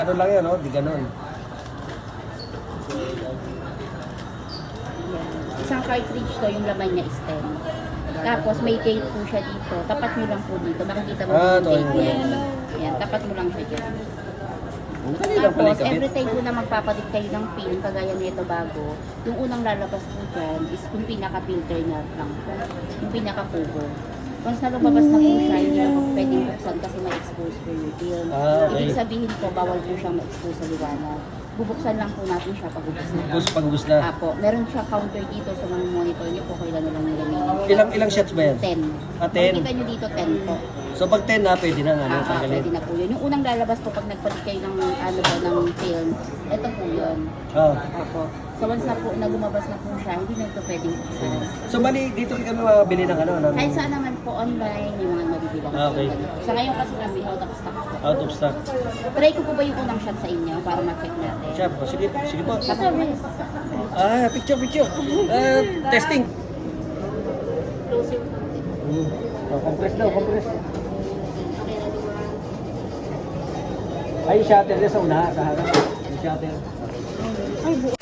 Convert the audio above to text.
Ano lang yan, no? Di ganun. Isang cartridge to, yung laman niya is 10. Tapos may date po siya dito. Tapat mo lang po dito. Makikita mo yung ito date yung niya. wala. Yan, tapat mo lang siya dyan. Dali lang pala Tapos, every time po na magpapalit kayo ng pin, kagaya nito bago, yung unang lalabas po dyan is yung pinaka-filter na lang po. Yung pinaka-cover. Once na lumabas na po siya, hindi na po pwedeng buksan kasi ma-expose po yung film. Okay. Ibig sabihin po, bawal po siyang ma-expose sa liwanag. Bubuksan lang po natin siya pag ubos na. Pag-ubos na. Apo, meron siya counter dito sa mga monitor niyo po, kailan na lang yung remaining. Ilang shots ba yan? 10. 10. Makikita nyo dito 10 po. So pag 10 na, pwede na nga. No? Pwede na po yun. Yung unang lalabas po pag nagpalit kayo ng ano po, ng film, ito po yun. Oh. Apo. So once na po, na lumabas na po siya, hindi na ito pwedeng buksan. So bali, dito kami makabili ng ano? Ng... Kahit saan naman po online, may mga mabibilang. Okay. Sa ngayon kasi kami out of stock po. Out of stock. Try ko po ba yung unang shot sa inyo para ma-check natin? Siya po, sige po. Tapos, Picture. Testing. close yung konti. Compress daw, compress. Ay, shutter niya sa una, sa harap. Yung shutter. Ay, buo.